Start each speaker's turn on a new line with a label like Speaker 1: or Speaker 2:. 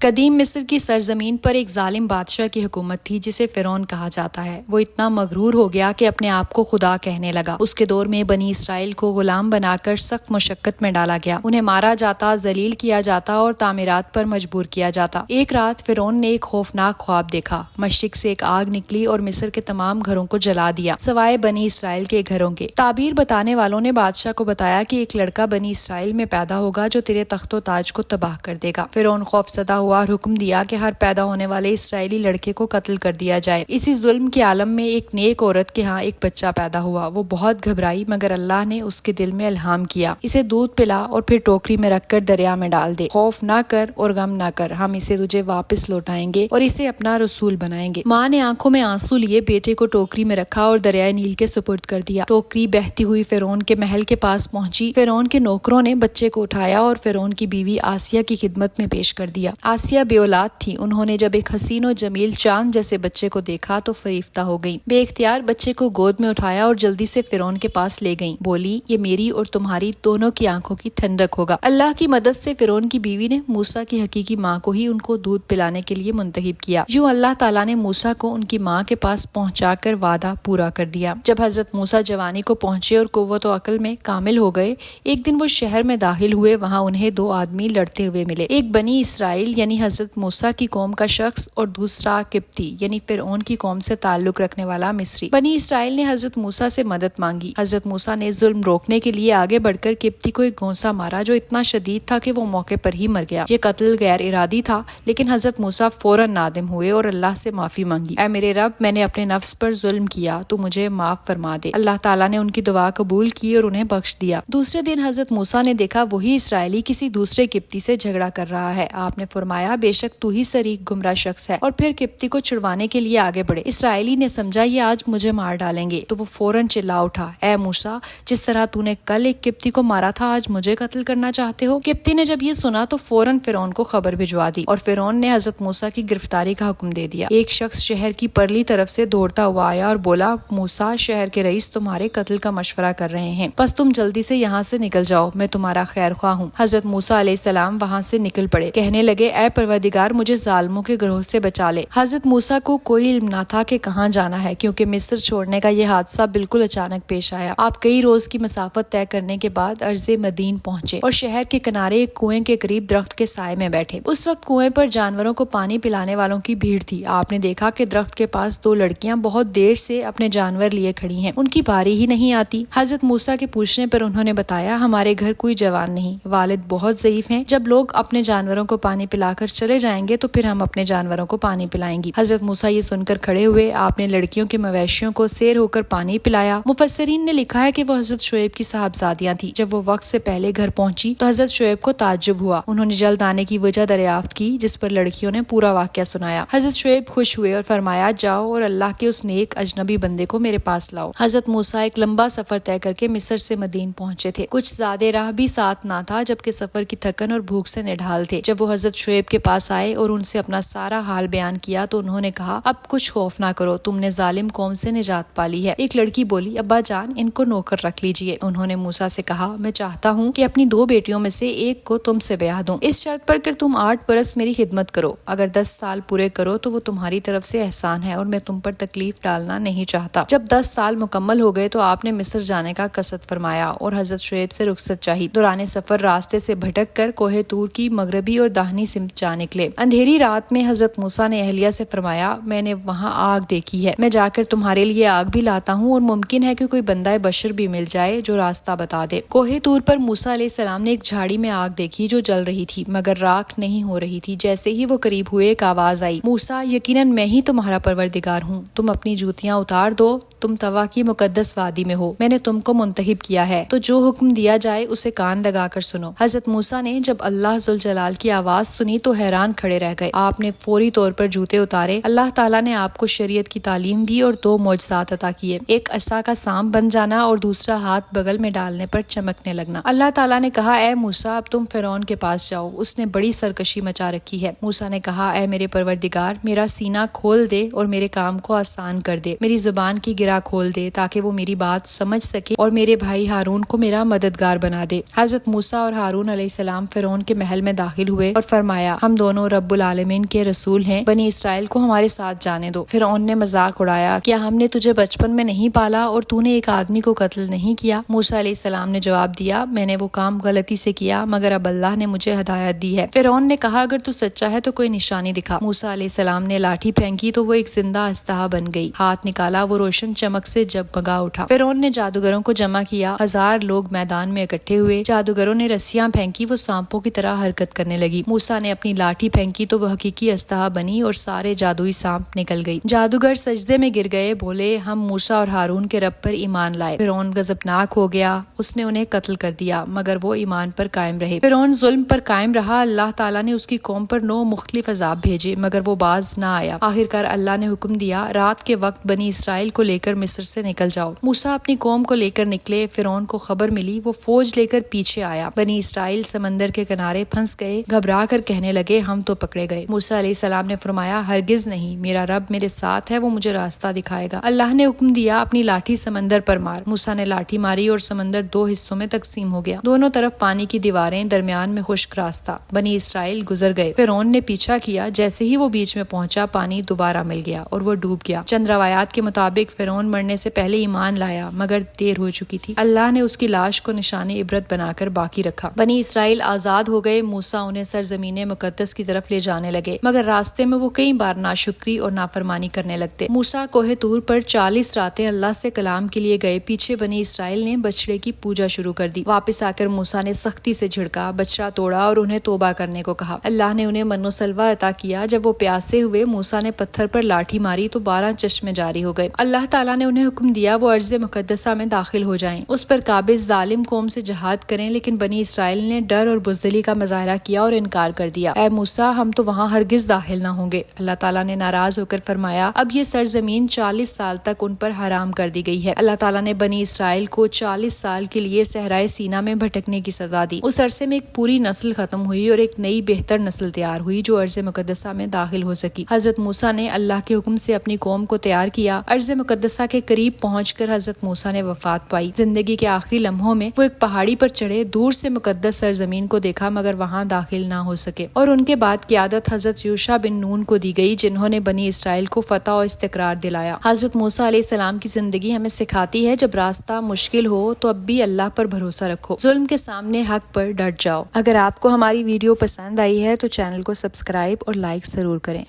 Speaker 1: قدیم مصر کی سرزمین پر ایک ظالم بادشاہ کی حکومت تھی جسے فرعون کہا جاتا ہے۔ وہ اتنا مغرور ہو گیا کہ اپنے آپ کو خدا کہنے لگا۔ اس کے دور میں بنی اسرائیل کو غلام بنا کر سخت مشقت میں ڈالا گیا، انہیں مارا جاتا، ذلیل کیا جاتا اور تعمیرات پر مجبور کیا جاتا۔ ایک رات فرعون نے ایک خوفناک خواب دیکھا۔ مشرق سے ایک آگ نکلی اور مصر کے تمام گھروں کو جلا دیا سوائے بنی اسرائیل کے گھروں کے۔ تعبیر بتانے والوں نے بادشاہ کو بتایا کہ ایک لڑکا بنی اسرائیل میں پیدا ہوگا جو تیرے تخت و تاج کو تباہ کر دے گا۔ فرعون خوفزدہ ہوا اور حکم دیا کہ ہر پیدا ہونے والے اسرائیلی لڑکے کو قتل کر دیا جائے۔ اسی ظلم کے عالم میں ایک نیک عورت کے ہاں ایک بچہ پیدا ہوا۔ وہ بہت گھبرائی مگر اللہ نے اس کے دل میں الہام کیا، اسے دودھ پلا اور پھر ٹوکری میں رکھ کر دریا میں ڈال دے۔ خوف نہ کر اور غم نہ کر، ہم اسے تجھے واپس لوٹائیں گے اور اسے اپنا رسول بنائیں گے۔ ماں نے آنکھوں میں آنسو لیے بیٹے کو ٹوکری میں رکھا اور دریائے نیل کے سپرد کر دیا۔ ٹوکری بہتی ہوئی فرعون کے محل کے پاس پہنچی۔ فرعون کے نوکروں نے بچے کو اٹھایا اور فرعون کی بیوی آسیہ کی خدمت میں پیش کر دیا۔ آسیہ بے اولاد تھی، انہوں نے جب ایک حسین و جمیل چاند جیسے بچے کو دیکھا تو فریفتہ ہو گئیں۔ بے اختیار بچے کو گود میں اٹھایا اور جلدی سے فرعون کے پاس لے گئیں۔ بولی، یہ میری اور تمہاری دونوں کی آنکھوں کی ٹھنڈک ہوگا۔ اللہ کی مدد سے فرعون کی بیوی نے موسیٰ کی حقیقی ماں کو ہی ان کو دودھ پلانے کے لیے منتخب کیا۔ یوں اللہ تعالیٰ نے موسیٰ کو ان کی ماں کے پاس پہنچا کر وعدہ پورا کر دیا۔ جب حضرت موسیٰ جوانی کو پہنچے اور قوت و عقل میں کامل ہو گئے، ایک دن وہ شہر میں داخل ہوئے۔ وہاں انہیں دو آدمی لڑتے ہوئے ملے، ایک بنی اسرائیل یعنی حضرت موسیٰ کی قوم کا شخص اور دوسرا قبطی یعنی فرعون کی قوم سے تعلق رکھنے والا مصری۔ بنی اسرائیل نے حضرت موسیٰ سے مدد مانگی۔ حضرت موسیٰ نے ظلم روکنے کے لیے آگے بڑھ کر قبطی کو ایک گونسا مارا جو اتنا شدید تھا کہ وہ موقع پر ہی مر گیا۔ یہ قتل غیر ارادی تھا، لیکن حضرت موسیٰ فوراً نادم ہوئے اور اللہ سے معافی مانگی۔ اے میرے رب، میں نے اپنے نفس پر ظلم کیا، تو مجھے معاف فرما دے۔ اللہ تعالیٰ نے ان کی دعا قبول کی اور انہیں بخش دیا۔ دوسرے دن حضرت موسیٰ نے دیکھا وہی اسرائیلی کسی دوسرے قبطی سے جھگڑا کر رہا ہے۔ آپ نے فرمایا، بے شک تو ہی شریک گمراہ شخص ہے، اور پھر قبطی کو چھڑوانے کے لیے آگے بڑھے۔ اسرائیلی نے سمجھا یہ آج مجھے مار ڈالیں گے، تو وہ فوراً چلا اٹھا، اے موسیٰ، جس طرح تو نے کل ایک قبطی کو مارا تھا آج مجھے قتل کرنا چاہتے ہو؟ قبطی نے جب یہ سنا تو فوراً فرعون کو خبر بھجوا دی اور فرعون نے حضرت موسیٰ کی گرفتاری کا حکم دے دیا۔ ایک شخص شہر کی پرلی طرف سے دوڑتا ہوا آیا اور بولا، موسیٰ، شہر کے رئیس تمہارے قتل کا مشورہ کر رہے ہیں، بس تم جلدی سے یہاں سے نکل جاؤ، میں تمہارا خیر خواہ ہوں۔ حضرت موسیٰ علیہ السلام وہاں سے نکل پڑے، کہنے لگے، اے پروردگار، مجھے ظالموں کے گروہ سے بچا لے۔ حضرت موسیٰ کو کوئی علم نہ تھا کہ کہاں جانا ہے، کیونکہ مصر چھوڑنے کا یہ حادثہ بالکل اچانک پیش آیا۔ آپ کئی روز کی مسافت طے کرنے کے بعد ارض مدین پہنچے اور شہر کے کنارے ایک کنویں کے قریب درخت کے سائے میں بیٹھے۔ اس وقت کنویں پر جانوروں کو پانی پلانے والوں کی بھیڑ تھی۔ آپ نے دیکھا کہ درخت کے پاس دو لڑکیاں بہت دیر سے اپنے جانور لیے کھڑی ہیں، ان کی باری ہی نہیں آتی۔ حضرت موسیٰ کے پوچھنے پر انہوں نے بتایا، ہمارے گھر کوئی جوان نہیں، والد بہت ضعیف ہیں، جب لوگ اپنے جانوروں کو پانی پلا کر چلے جائیں گے تو پھر ہم اپنے جانوروں کو پانی پلائیں گی۔ حضرت موسیٰ یہ سن کر کھڑے ہوئے، آپ نے لڑکیوں کے مویشیوں کو سیر ہو کر پانی پلایا۔ مفسرین نے لکھا ہے کہ وہ حضرت شعیب کی صاحبزادیاں تھیں۔ جب وہ وقت سے پہلے گھر پہنچی تو حضرت شعیب کو تعجب ہوا۔ انہوں نے جلد آنے کی وجہ دریافت کی، جس پر لڑکیوں نے پورا واقعہ سنایا۔ حضرت شعیب خوش ہوئے اور فرمایا، جاؤ اور اللہ کے اس نیک اجنبی بندے کو میرے پاس لاؤ۔ حضرت موسیٰ ایک لمبا سفر طے کر کے مصر سے مدین پہنچے تھے۔ کچھ زیادہ راہ بھی ساتھ نہ تھا، جبکہ سفر کی تھکن اور بھوک سے نڈھال تھے۔ جب وہ حضرت شعیب کے پاس آئے اور ان سے اپنا سارا حال بیان کیا تو انہوں نے کہا، اب کچھ خوف نہ کرو، تم نے ظالم قوم سے نجات پالی ہے۔ ایک لڑکی بولی، ابا جان، ان کو نوکر رکھ لیجئے۔ انہوں نے موسیٰ سے کہا، میں چاہتا ہوں کہ اپنی دو بیٹیوں میں سے ایک کو تم سے بیاہ دوں، اس شرط پر کہ تم 8 برس میری خدمت کرو۔ اگر 10 سال پورے کرو تو وہ تمہاری طرف سے احسان ہے اور میں تم پر تکلیف ڈالنا نہیں چاہتا۔ جب 10 سال مکمل ہو گئے تو آپ نے مصر جانے کا قصد فرمایا اور حضرت شعیب سے رخصت چاہی۔ دوران سفر راستے سے بھٹک کر کوہ طور کی مغربی اور داہنی سمت جا نکلے۔ اندھیری رات میں حضرت موسیٰ نے اہلیہ سے فرمایا، میں نے وہاں آگ دیکھی ہے، میں جا کر تمہارے لیے آگ بھی لاتا ہوں اور ممکن ہے کہ کوئی بندہ بشر بھی مل جائے جو راستہ بتا دے۔ کوہ طور پر موسیٰ علیہ السلام نے ایک جھاڑی میں آگ دیکھی جو جل رہی تھی مگر راکھ نہیں ہو رہی تھی۔ جیسے ہی وہ قریب ہوئے ایک آواز آئی، موسیٰ، یقیناً میں ہی تمہارا پروردگار ہوں، تم اپنی جوتیاں اتار دو، تم طوا کی مقدس وادی میں ہو، میں نے تم کو منتخب کیا ہے، تو جو حکم دیا جائے اسے کان لگا کر سنو۔ حضرت موسیٰ نے جب اللہ ذوالجلال کی آواز سنی تو حیران کھڑے رہ گئے۔ آپ نے فوری طور پر جوتے اتارے۔ اللہ تعالیٰ نے آپ کو شریعت کی تعلیم دی اور 2 معجزات عطا کیے، ایک عصا کا سانپ بن جانا اور دوسرا ہاتھ بغل میں ڈالنے پر چمکنے لگنا۔ اللہ تعالیٰ نے کہا، اے موسیٰ، اب تم فرعون کے پاس جاؤ، اس نے بڑی سرکشی مچا رکھی ہے۔ موسیٰ نے کہا، اے میرے پروردگار، میرا سینہ کھول دے اور میرے کام کو آسان کر دے، میری زبان کی گرہ کھول دے تاکہ وہ میری بات سمجھ سکے اور میرے بھائی ہارون کو میرا مددگار بنا دے۔ حضرت موسیٰ اور ہارون علیہ السلام فرعون کے محل میں داخل ہوئے اور فرمایا، فرمایا ہم دونوں رب العالمین کے رسول ہیں، بنی اسرائیل کو ہمارے ساتھ جانے دو۔ فرعون نے مذاق اڑایا کیا ہم نے تجھے بچپن میں نہیں پالا اور تو نے ایک آدمی کو قتل نہیں کیا؟ موسیٰ علیہ السلام نے جواب دیا میں نے وہ کام غلطی سے کیا مگر اب اللہ نے مجھے ہدایت دی ہے۔ فرعون نے کہا اگر تو سچا ہے تو کوئی نشانی دکھا۔ موسیٰ علیہ السلام نے لاٹھی پھینکی تو وہ ایک زندہ اسطح بن گئی، ہاتھ نکالا وہ روشن چمک سے جگمگا اٹھا۔ فرعون نے جادوگروں کو جمع کیا، 1000 لوگ میدان میں اکٹھے ہوئے، جادوگروں نے رسیاں پھینکی وہ سانپوں کی طرح حرکت کرنے لگی، موسیٰ نے اپنی لاٹھی پھینکی تو وہ حقیقی اسطح بنی اور سارے جادوئی سانپ نکل گئی۔ جادوگر سجدے میں گر گئے، بولے ہم موسیٰ اور ہارون کے رب پر ایمان لائے۔ فرعون غضبناک ہو گیا، اس نے انہیں قتل کر دیا مگر وہ ایمان پر قائم رہے۔ فرعون ظلم پر قائم رہا، اللہ تعالیٰ نے اس کی قوم پر 9 مختلف عذاب بھیجے مگر وہ باز نہ آیا۔ آخرکار اللہ نے حکم دیا رات کے وقت بنی اسرائیل کو لے کر مصر سے نکل جاؤ۔ موسیٰ اپنی قوم کو لے کر نکلے، فرعون کو خبر ملی، وہ فوج لے کر پیچھے آیا۔ بنی اسرائیل سمندر کے کنارے پھنس گئے، گھبرا کر کہنے لگے ہم تو پکڑے گئے۔ موسیٰ علیہ السلام نے فرمایا ہرگز نہیں، میرا رب میرے ساتھ ہے، وہ مجھے راستہ دکھائے گا۔ اللہ نے حکم دیا اپنی لاٹھی سمندر پر مار۔ موسیٰ نے لاٹھی ماری اور سمندر 2 حصوں میں تقسیم ہو گیا، دونوں طرف پانی کی دیواریں، درمیان میں خشک راستہ۔ بنی اسرائیل گزر گئے، فرعون نے پیچھا کیا، جیسے ہی وہ بیچ میں پہنچا پانی دوبارہ مل گیا اور وہ ڈوب گیا۔ چند روایات کے مطابق فرعون مرنے سے پہلے ایمان لایا مگر دیر ہو چکی تھی، اللہ نے اس کی لاش کو نشان عبرت بنا کر باقی رکھا۔ بنی اسرائیل آزاد ہو گئے، موسیٰ انہیں سرزمین مقدس کی طرف لے جانے لگے مگر راستے میں وہ کئی بار ناشکری اور نافرمانی کرنے لگتے۔ موسیٰ کوہ طور پر 40 راتیں اللہ سے کلام کے لیے گئے، پیچھے بنی اسرائیل نے بچڑے کی پوجا شروع کر دی۔ واپس آ کر موسیٰ نے سختی سے جھڑکا، بچڑا توڑا اور انہیں توبہ کرنے کو کہا۔ اللہ نے انہیں من و سلوہ عطا کیا، جب وہ پیاسے ہوئے موسیٰ نے پتھر پر لاٹھی ماری تو 12 چشمے جاری ہو گئے۔ اللہ تعالیٰ نے انہیں حکم دیا وہ ارض مقدسہ میں داخل ہو جائیں، اس پر قابض ظالم قوم سے جہاد کریں، لیکن بنی اسرائیل نے ڈر اور بزدلی کا مظاہرہ کیا اور انکار کر دیا۔ اے موسیٰ ہم تو وہاں ہرگز داخل نہ ہوں گے۔ اللہ تعالیٰ نے ناراض ہو کر فرمایا اب یہ سرزمین 40 سال تک ان پر حرام کر دی گئی ہے۔ اللہ تعالیٰ نے بنی اسرائیل کو 40 سال کے لیے صحرائے سینا میں بھٹکنے کی سزا دی۔ اس عرصے میں ایک پوری نسل ختم ہوئی اور ایک نئی بہتر نسل تیار ہوئی جو ارض مقدسہ میں داخل ہو سکی۔ حضرت موسیٰ نے اللہ کے حکم سے اپنی قوم کو تیار کیا۔ ارض مقدسہ کے قریب پہنچ کر حضرت موسیٰ نے وفات پائی۔ زندگی کے آخری لمحوں میں وہ ایک پہاڑی پر چڑھے، دور سے مقدس سرزمین کو دیکھا مگر وہاں داخل نہ ہو سکے، اور ان کے بعد قیادت حضرت یوشع بن نون کو دی گئی جنہوں نے بنی اسرائیل کو فتح و استقرار دلایا۔ حضرت موسیٰ علیہ السلام کی زندگی ہمیں سکھاتی ہے جب راستہ مشکل ہو تو اب بھی اللہ پر بھروسہ رکھو، ظلم کے سامنے حق پر ڈٹ جاؤ۔ اگر آپ کو ہماری ویڈیو پسند آئی ہے تو چینل کو سبسکرائب اور لائک ضرور کریں۔